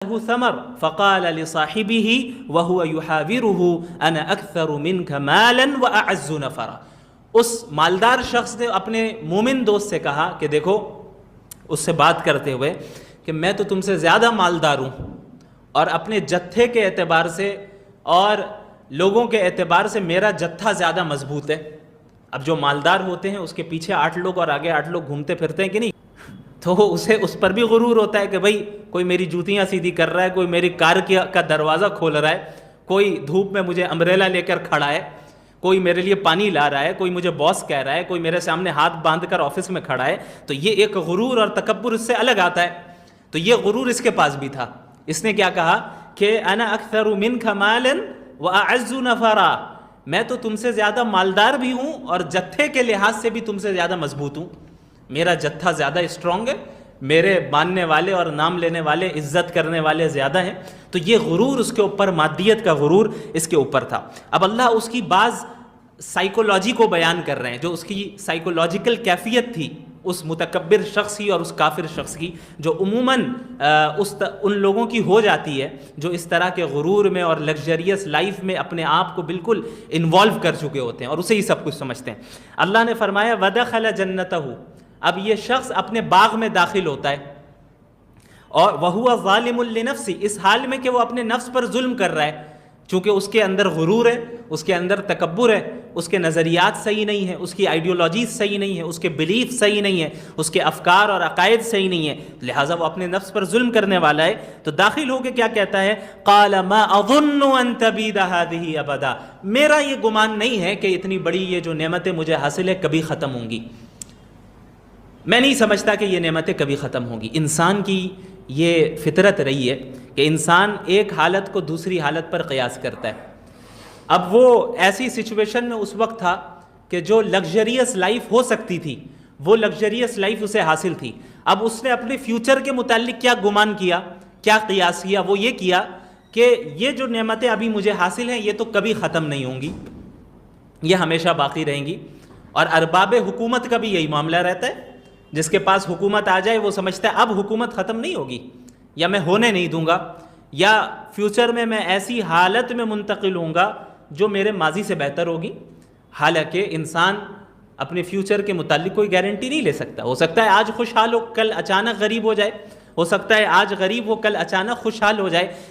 فَأَخَذَتْهُ ثَمَرٌ فَقَالَ لِصَاحِبِهِ وَهُوَ يُحَاوِرُهُ أَنَا أَكْثَرُ مِنْكَ مَالًا وَأَعَزُّ نَفَرًا۔ اس مالدار شخص نے اپنے مومن دوست سے کہا کہ دیکھو، اس سے بات کرتے ہوئے، کہ میں تو تم سے زیادہ مالدار ہوں، اور اپنے جتھے کے اعتبار سے اور لوگوں کے اعتبار سے میرا جتھا زیادہ مضبوط ہے۔ اب جو مالدار ہوتے ہیں اس کے پیچھے 8 لوگ اور آگے 8 لوگ گھومتے پھرتے ہیں کہ نہیں، تو اسے اس پر بھی غرور ہوتا ہے کہ بھائی کوئی میری جوتیاں سیدھی کر رہا ہے، کوئی میری کار کا دروازہ کھول رہا ہے، کوئی دھوپ میں مجھے امبریلا لے کر کھڑا ہے، کوئی میرے لیے پانی لا رہا ہے، کوئی مجھے باس کہہ رہا ہے، کوئی میرے سامنے ہاتھ باندھ کر آفس میں کھڑا ہے۔ تو یہ ایک غرور اور تکبر اس سے الگ آتا ہے۔ تو یہ غرور اس کے پاس بھی تھا۔ اس نے کیا کہا کہ انا اکثر منک مالا واعز نفرا، میں تو تم سے زیادہ مالدار بھی ہوں اور جتھے کے لحاظ سے بھی تم سے زیادہ مضبوط ہوں، میرا جتھا زیادہ اسٹرانگ ہے، میرے ماننے والے اور نام لینے والے، عزت کرنے والے زیادہ ہیں۔ تو یہ غرور اس کے اوپر، مادیت کا غرور اس کے اوپر تھا۔ اب اللہ اس کی بعض سائیکولوجی کو بیان کر رہے ہیں، جو اس کی سائیکولوجیکل کیفیت تھی اس متکبر شخص کی اور اس کافر شخص کی، جو عموماً ان لوگوں کی ہو جاتی ہے جو اس طرح کے غرور میں اور لگژریس لائف میں اپنے آپ کو بالکل انوالو کر چکے ہوتے ہیں اور اسے ہی سب کچھ سمجھتے ہیں۔ اللہ نے فرمایا وَدَخَلَ جَنَّتَهُ، اب یہ شخص اپنے باغ میں داخل ہوتا ہے، اور وَهُوَ ظَالِمٌ لِنَفْسِهِ، اس حال میں کہ وہ اپنے نفس پر ظلم کر رہا ہے، چونکہ اس کے اندر غرور ہے، اس کے اندر تکبر ہے، اس کے نظریات صحیح نہیں ہیں، اس کی آئیڈیالوجیز صحیح نہیں ہیں، اس کے بلیف صحیح نہیں ہیں، اس کے افکار اور عقائد صحیح نہیں ہیں، لہٰذا وہ اپنے نفس پر ظلم کرنے والا ہے۔ تو داخل ہو کے کیا کہتا ہے، قَالَ مَا أَظُنُّ أَن تَبِيدَ هَٰذِهِ أَبَدًا، میرا یہ گمان نہیں ہے کہ اتنی بڑی یہ جو نعمتیں مجھے حاصل ہے کبھی ختم ہوں گی، میں نہیں سمجھتا کہ یہ نعمتیں کبھی ختم ہوں گی۔ انسان کی یہ فطرت رہی ہے کہ انسان ایک حالت کو دوسری حالت پر قیاس کرتا ہے۔ اب وہ ایسی سچویشن میں اس وقت تھا کہ جو لگژریس لائف ہو سکتی تھی وہ لگژریس لائف اسے حاصل تھی۔ اب اس نے اپنے فیوچر کے متعلق کیا گمان کیا، کیا قیاس کیا، وہ یہ کیا کہ یہ جو نعمتیں ابھی مجھے حاصل ہیں یہ تو کبھی ختم نہیں ہوں گی، یہ ہمیشہ باقی رہیں گی۔ اور ارباب حکومت کا بھی یہی معاملہ رہتا ہے، جس کے پاس حکومت آ جائے وہ سمجھتا ہے اب حکومت ختم نہیں ہوگی، یا میں ہونے نہیں دوں گا، یا فیوچر میں میں ایسی حالت میں منتقل ہوں گا جو میرے ماضی سے بہتر ہوگی۔ حالانکہ انسان اپنے فیوچر کے متعلق کوئی گارنٹی نہیں لے سکتا، ہو سکتا ہے آج خوشحال ہو، کل اچانک غریب ہو جائے، ہو سکتا ہے آج غریب ہو کل اچانک خوشحال ہو جائے،